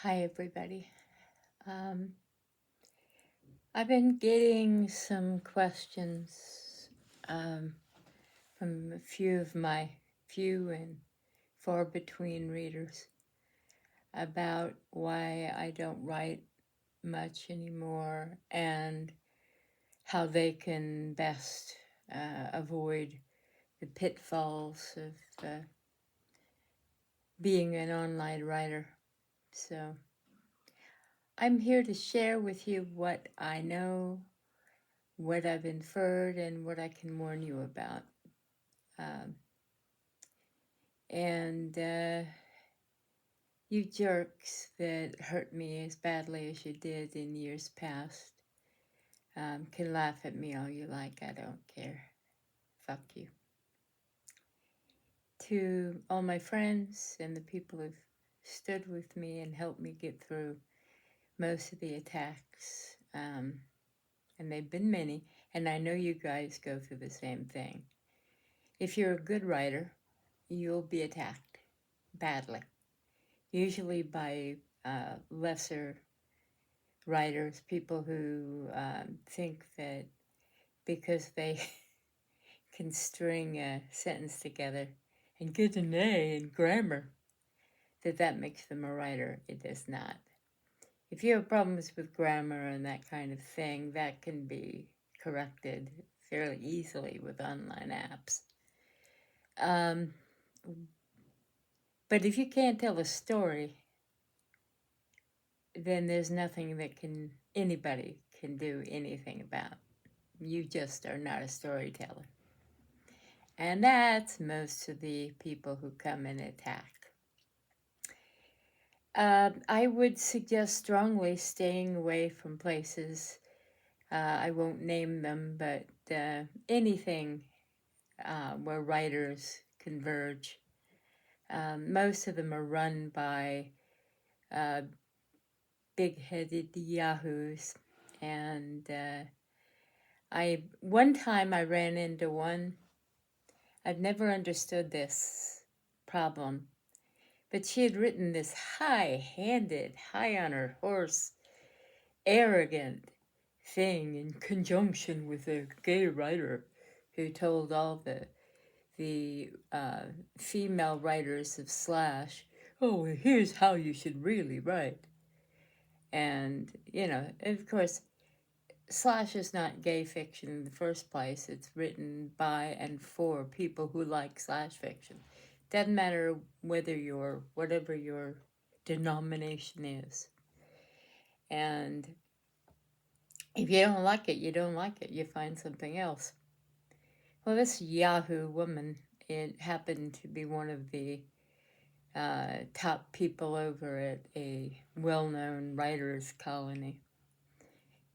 Hi, everybody. Um, I've been getting some questions from a few of my few and far between readers about why I don't write much anymore and how they can best avoid the pitfalls of being an online writer. So I'm here to share with you what I know, what I've inferred, and what I can warn you about. Um, and you jerks that hurt me as badly as you did in years past can laugh at me all you like. I don't care. Fuck you. To all my friends and the people who've stood with me and helped me get through most of the attacks, and they've been many, and I know you guys go through the same thing. If you're a good writer, you'll be attacked badly, usually by lesser writers, people who think that because they can string a sentence together and get an A in grammar, that makes them a writer. It does not. If you have problems with grammar and that kind of thing, that can be corrected fairly easily with online apps. But if you can't tell a story, then there's nothing that anybody can do anything about. You just are not a storyteller. And that's most of the people who come and attack. I would suggest strongly staying away from places. I won't name them, but anything where writers converge. Most of them are run by big-headed yahoos, and one time I ran into one. I've never understood this problem, but she had written this high-handed, high on her horse, arrogant thing in conjunction with a gay writer who told all the female writers of Slash, oh, here's how you should really write. And, of course, Slash is not gay fiction in the first place. It's written by and for people who like Slash fiction. Doesn't matter whatever your denomination is. And if you don't like it, you don't like it. You find something else. Well, this Yahoo woman, it happened to be one of the top people over at a well-known writers' colony.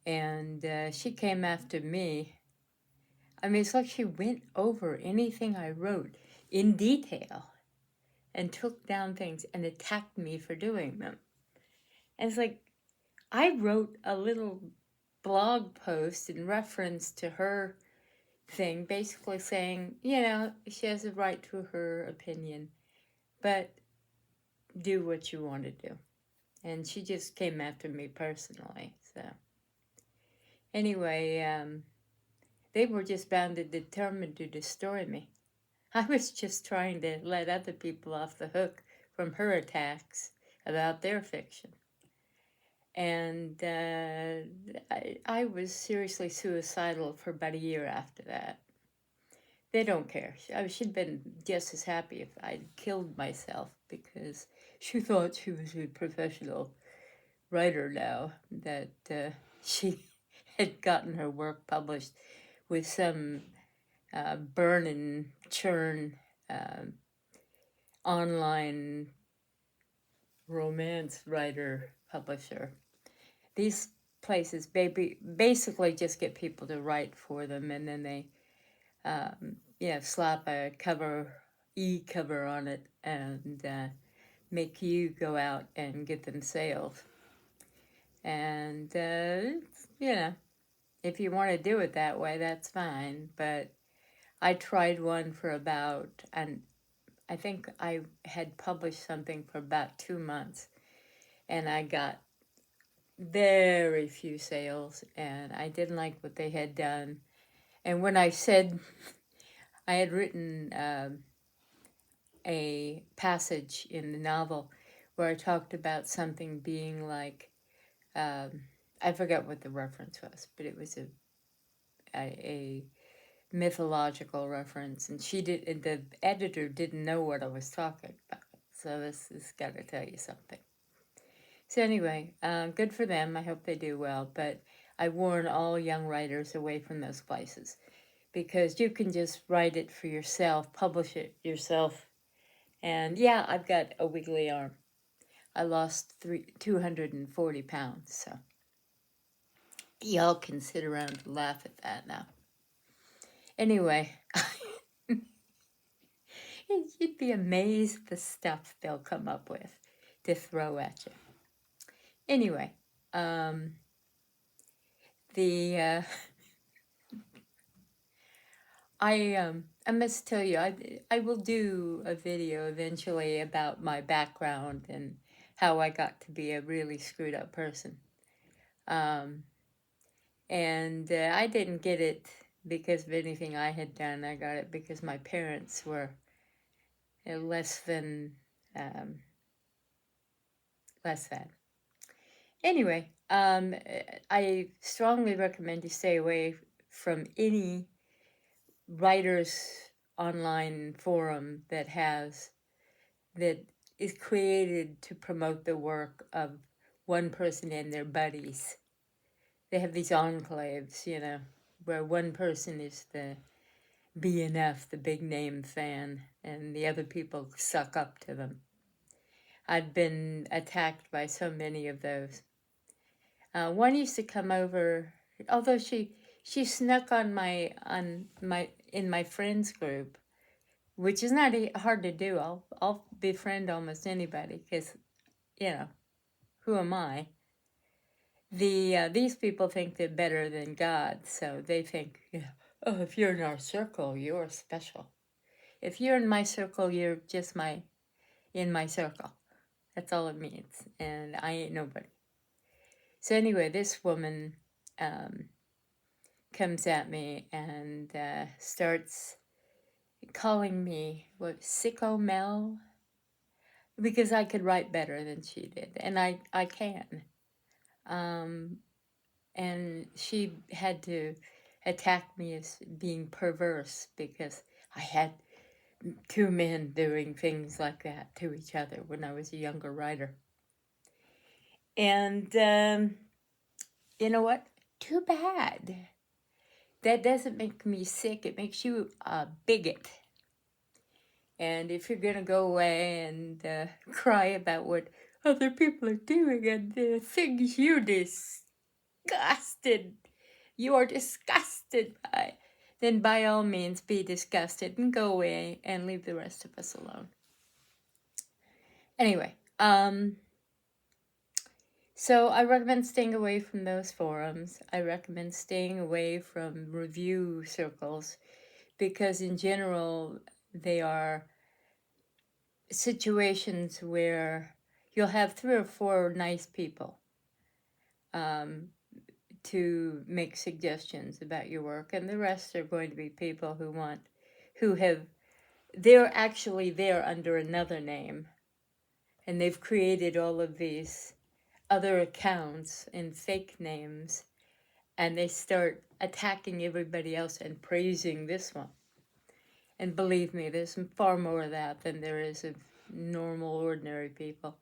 And she came after me. I mean, it's like she went over anything I wrote in detail and took down things and attacked me for doing them. And it's like, I wrote a little blog post in reference to her thing, basically saying, she has a right to her opinion, but do what you want to do. And she just came after me personally. So anyway, they were just bound and determined to destroy me. I was just trying to let other people off the hook from her attacks about their fiction. And I was seriously suicidal for about a year after that. They don't care. She'd been just as happy if I'd killed myself, because she thought she was a professional writer now, that she had gotten her work published with some burn and churn online romance writer publisher. These places basically just get people to write for them, and then they slap a e-cover on it and make you go out and get them sales. And, if you want to do it that way, that's fine. But I tried one for and I think I had published something for about 2 months. and I got very few sales, and I didn't like what they had done. And when I said I had written a passage in the novel where I talked about something being like, I forgot what the reference was, but it was a mythological reference, and the editor didn't know what I was talking about. So this has got to tell you something. So anyway, good for them. I hope they do well. But I warn all young writers away from those places, because you can just write it for yourself, publish it yourself. And yeah, I've got a wiggly arm. I lost 240 pounds. So y'all can sit around and laugh at that now. Anyway, you'd be amazed at the stuff they'll come up with to throw at you. Anyway, the I must tell you, I will do a video eventually about my background and how I got to be a really screwed up person. And I didn't get it because of anything I had done. I got it because my parents were less than. Anyway, I strongly recommend you stay away from any writers online forum that is created to promote the work of one person and their buddies. They have these enclaves, where one person is the BNF, the big name fan, and the other people suck up to them. I've been attacked by so many of those. One used to come over, although she snuck in my friends group, which is not hard to do. I'll befriend almost anybody because, who am I? These people think they're better than God, so they think, oh, if you're in our circle, you're special. If you're in my circle, you're just in my circle. That's all it means, and I ain't nobody. So anyway, this woman comes at me and starts calling me sicko Mel, because I could write better than she did, and I can. And she had to attack me as being perverse because I had two men doing things like that to each other when I was a younger writer. And you know what? Too bad. That doesn't make me sick. It makes you a bigot. And if you're going to go away and cry about what other people are doing and the things you are disgusted by, then by all means be disgusted and go away and leave the rest of us alone. Anyway, so I recommend staying away from those forums. I recommend staying away from review circles, because in general they are situations where you'll have 3 or 4 nice people to make suggestions about your work, and the rest are going to be people they're actually there under another name, and they've created all of these other accounts and fake names, and they start attacking everybody else and praising this one. And believe me, there's far more of that than there is of normal, ordinary people.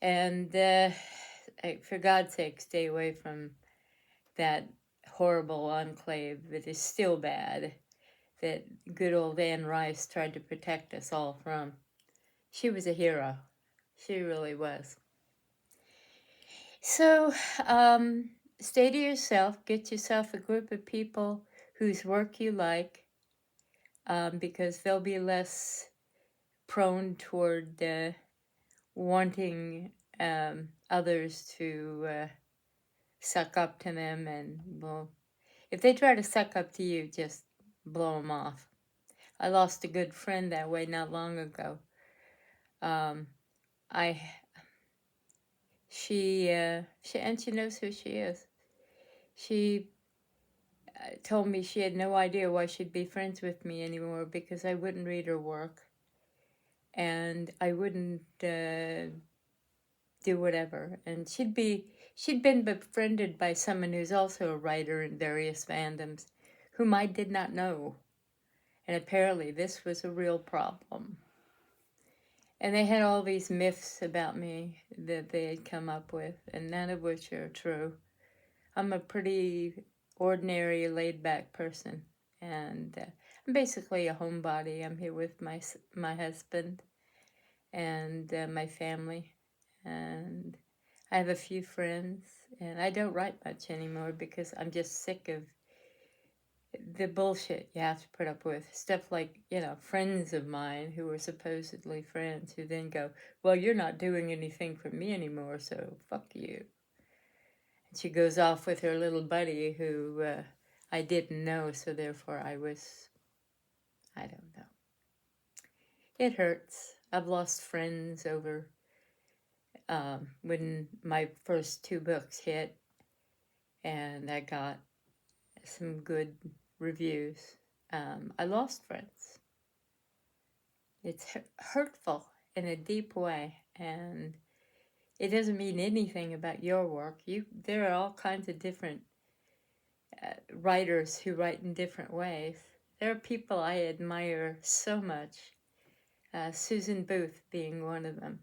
And for God's sake, stay away from that horrible enclave that is still bad, that good old Anne Rice tried to protect us all from. She was a hero. She really was. So, stay to yourself. Get yourself a group of people whose work you like, because they'll be less prone toward wanting others to suck up to them. And, well, if they try to suck up to you, just blow them off. I lost a good friend that way not long ago. and she knows who she is. She told me she had no idea why she'd be friends with me anymore because I wouldn't read her work and I wouldn't do whatever. And she'd been befriended by someone who's also a writer in various fandoms, whom I did not know. And apparently this was a real problem. And they had all these myths about me that they had come up with, and none of which are true. I'm a pretty ordinary, laid-back person, and I'm basically a homebody. I'm here with my husband and my family, and I have a few friends, and I don't write much anymore because I'm just sick of the bullshit you have to put up with. Stuff like, friends of mine who are supposedly friends who then go, well, you're not doing anything for me anymore, so fuck you. And she goes off with her little buddy who I didn't know, so therefore I don't know. It hurts. I've lost friends over when my first two books hit, and I got some good reviews. I lost friends. It's hurtful in a deep way, and it doesn't mean anything about your work. There are all kinds of different writers who write in different ways. There are people I admire so much, Susan Booth being one of them.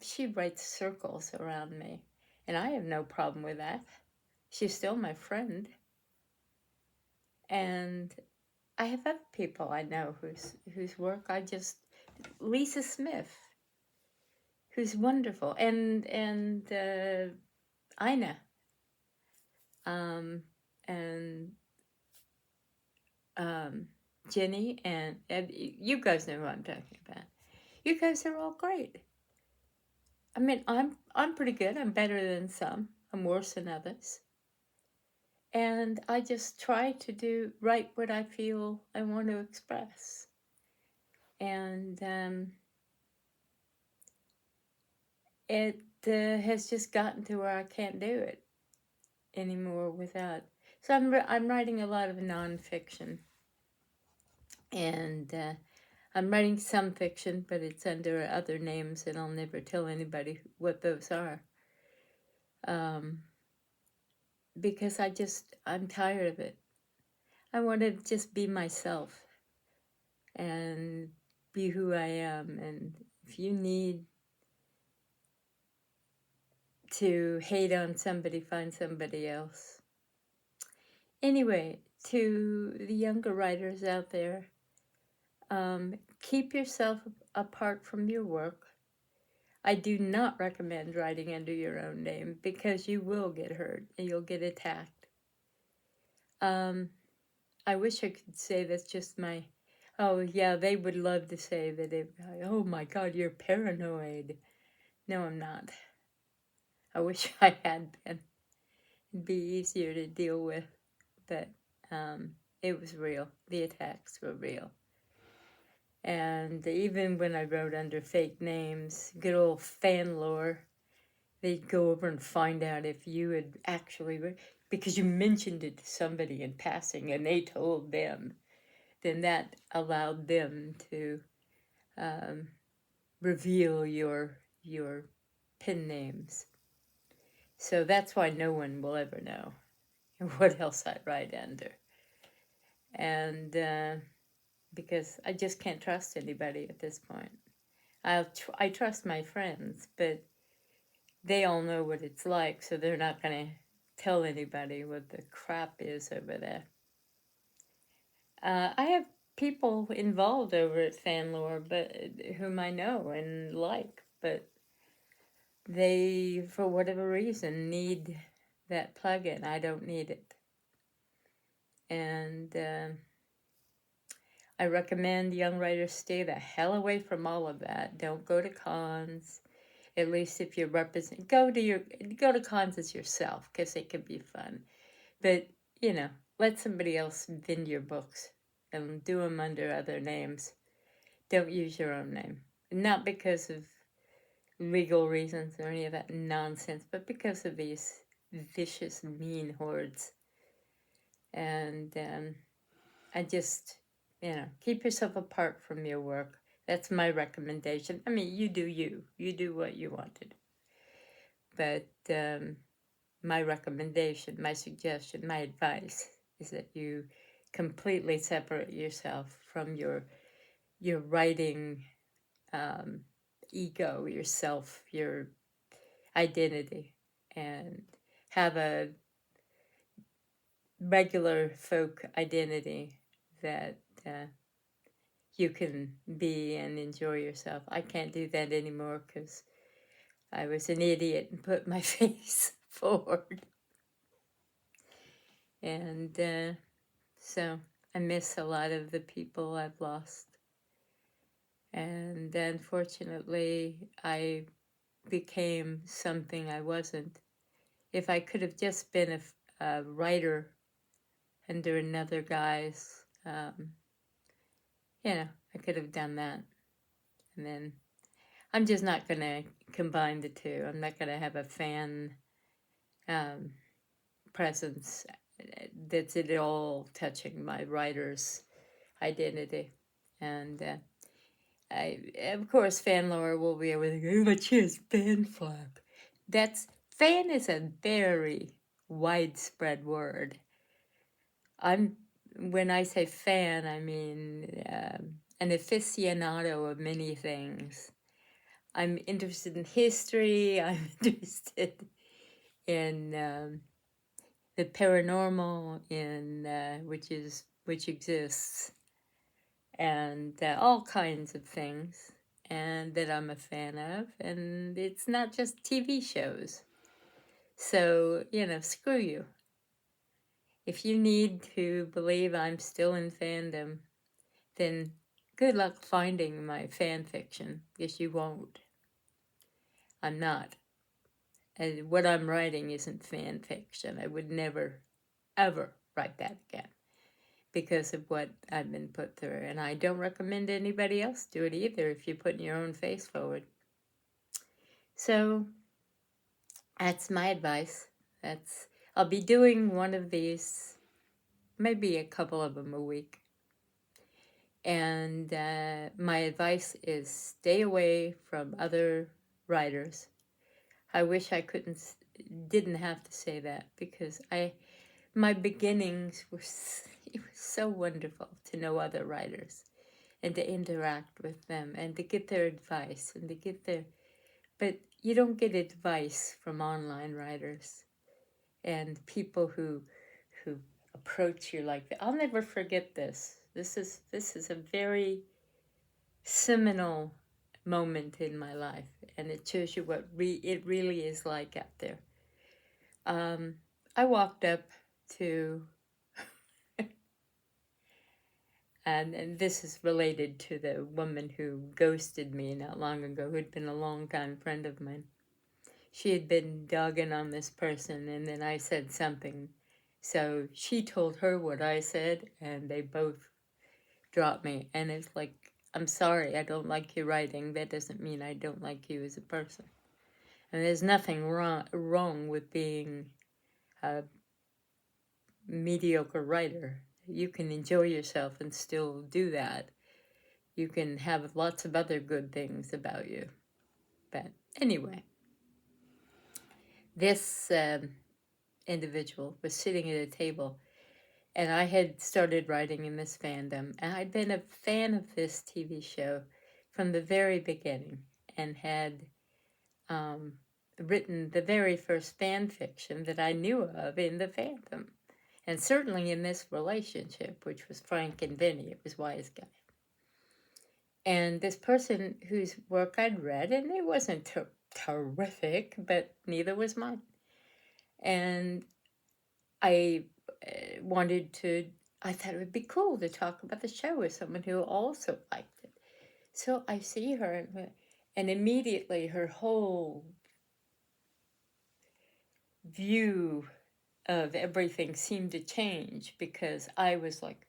She writes circles around me, and I have no problem with that. She's still my friend. And I have other people I know whose work Lisa Smith, who's wonderful, and Ina, and Jenny, and you guys know who I'm talking about. You guys are all great. I mean, I'm pretty good. I'm better than some. I'm worse than others. And I just try to write what I feel I want to express. And it has just gotten to where I can't do it anymore without. So I'm writing a lot of nonfiction, and I'm writing some fiction, but it's under other names, and I'll never tell anybody what those are. Because I'm tired of it. I want to just be myself and be who I am. And if you need to hate on somebody, find somebody else. Anyway, to the younger writers out there, keep yourself apart from your work. I do not recommend writing under your own name because you will get hurt and you'll get attacked. I wish I could say that's just oh yeah, they would love to say that oh my God, you're paranoid. No, I'm not. I wish I had been. It'd be easier to deal with, but it was real. The attacks were real. And even when I wrote under fake names, good old fan lore, they'd go over and find out if you had actually, because you mentioned it to somebody in passing and they told them, then that allowed them to reveal your pen names. So that's why no one will ever know what else I write under. And because I just can't trust anybody at this point. I trust my friends, but they all know what it's like, so they're not going to tell anybody what the crap is over there. I have people involved over at Fanlore, but whom I know and like, but they, for whatever reason, need that plugin. I don't need it. And I recommend young writers stay the hell away from all of that. Don't go to cons. At least if you're go to cons as yourself, because it can be fun. But, let somebody else vend your books and do them under other names. Don't use your own name. Not because of legal reasons or any of that nonsense, but because of these vicious, mean hordes. And I just, keep yourself apart from your work. That's my recommendation. I mean, you do you. You do what you want to do. But my recommendation, my suggestion, my advice is that you completely separate yourself from your writing ego, yourself, your identity, and have a regular folk identity that you can be and enjoy yourself. I can't do that anymore because I was an idiot and put my face forward. And so I miss a lot of the people I've lost. And unfortunately, I became something I wasn't. If I could have just been a writer under another guise, I could have done that. And then I'm just not going to combine the two. I'm not going to have a fan presence that's at all touching my writer's identity. And of course, fan lore will be able to go, oh, but she has fan flap. Fan is a very widespread word. When I say fan, I mean an aficionado of many things. I'm interested in history. I'm interested in the paranormal, which exists, and all kinds of things, and that I'm a fan of. And it's not just TV shows. So screw you. If you need to believe I'm still in fandom, then good luck finding my fan fiction, because you won't. I'm not. And what I'm writing isn't fan fiction. I would never, ever write that again because of what I've been put through. And I don't recommend anybody else do it either if you're putting your own face forward. So that's my advice. I'll be doing one of these, maybe a couple of them a week. And my advice is stay away from other writers. I wish I didn't have to say that, because my beginnings it was so wonderful to know other writers and to interact with them and to get their advice and to get but you don't get advice from online writers and people who approach you like that. I'll never forget this. This is a very seminal moment in my life, and it shows you what it really is like out there. I walked up to, and this is related to the woman who ghosted me not long ago, who'd been a long-time friend of mine. She had been dogging on this person, and then I said something. So she told her what I said, and they both dropped me. And it's like, I'm sorry, I don't like your writing. That doesn't mean I don't like you as a person. And there's nothing wrong with being a mediocre writer. You can enjoy yourself and still do that. You can have lots of other good things about you. But anyway, this individual was sitting at a table, and I had started writing in this fandom, and I'd been a fan of this TV show from the very beginning, and had written the very first fan fiction that I knew of in the fandom, and certainly in this relationship, which was Frank and Vinny. It was Wise Guy. And this person whose work I'd read, and it wasn't terrific, but neither was mine. And I I thought it would be cool to talk about the show with someone who also liked it. So I see her, and immediately her whole view of everything seemed to change, because I was like,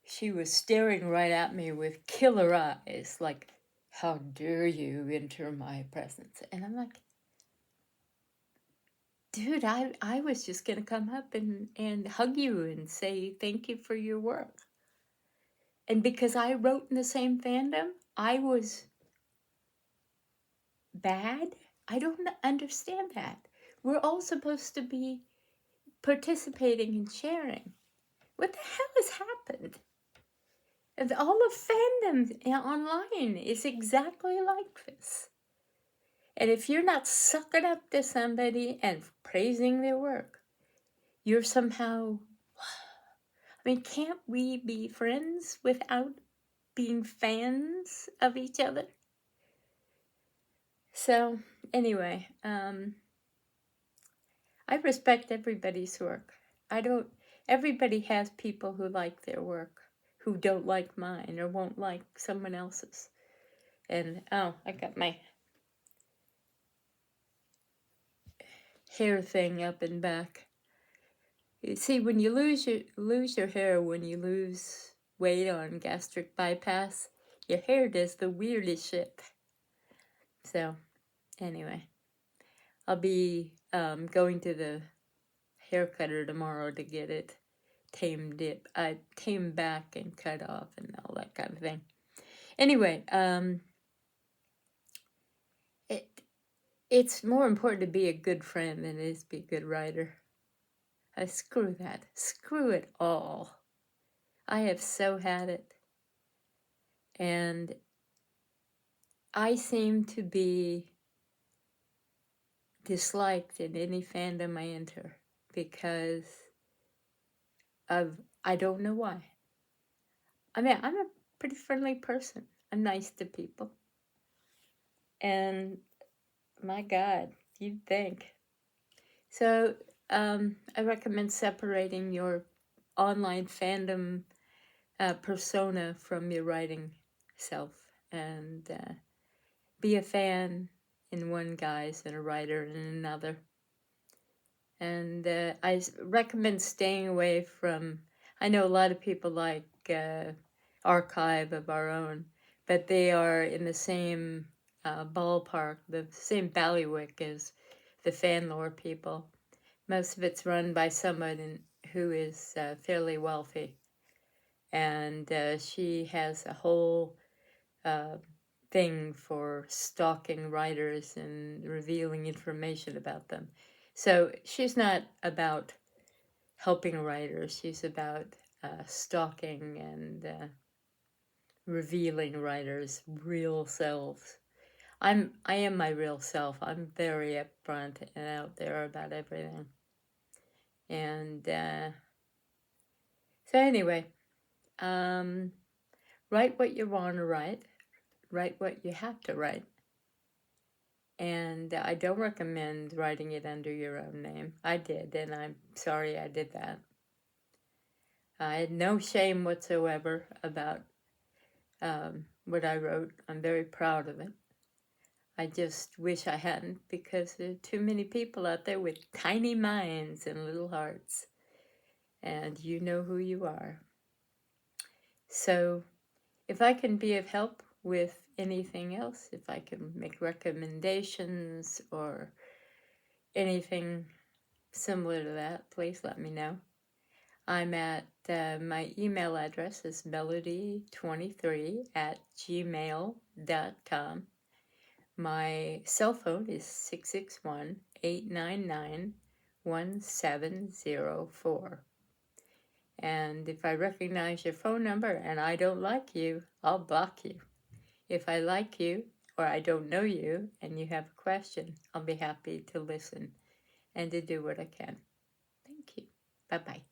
she was staring right at me with killer eyes, like how dare you enter my presence? And I'm like, dude, I was just going to come up and hug you and say thank you for your work. And because I wrote in the same fandom, I was bad. I don't understand that. We're all supposed to be participating and sharing. What the hell has happened? And all of fandom online is exactly like this. And if you're not sucking up to somebody and praising their work, you're somehow, I mean, can't we be friends without being fans of each other? So, anyway, I respect everybody's work. Everybody has people who like their work, who don't like mine or won't like someone else's. And, oh, I got my hair thing up and back. You see, when you lose your hair, when you lose weight on gastric bypass, your hair does the weirdest shit. So, anyway, I'll be going to the hair cutter tomorrow to get it tamed back and cut off and all that kind of thing. Anyway, it's more important to be a good friend than it is to be a good writer. Screw that. Screw it all. I have so had it. And I seem to be disliked in any fandom I enter because I don't know why. I mean, I'm a pretty friendly person. I'm nice to people. And my God, you'd think. So I recommend separating your online fandom persona from your writing self and be a fan in one guise and a writer in another. And I recommend staying away from, I know a lot of people like Archive of Our Own, but they are in the same ballpark, the same ballywick as the fanlore people. Most of it's run by someone who is fairly wealthy. And she has a whole thing for stalking writers and revealing information about them. So she's not about helping writers. She's about stalking and revealing writers' real selves. I am my real self. I'm very upfront and out there about everything. And so anyway, write what you want to write. Write what you have to write. And I don't recommend writing it under your own name. I did, and I'm sorry I did that. I had no shame whatsoever about what I wrote. I'm very proud of it. I just wish I hadn't, because there are too many people out there with tiny minds and little hearts. And you know who you are. So if I can be of help with anything else, if I can make recommendations or anything similar to that, please let me know. I'm at, my email address is melody23@gmail.com. My cell phone is 661-899-1704. And if I recognize your phone number and I don't like you, I'll block you. If I like you or I don't know you and you have a question, I'll be happy to listen and to do what I can. Thank you. Bye-bye.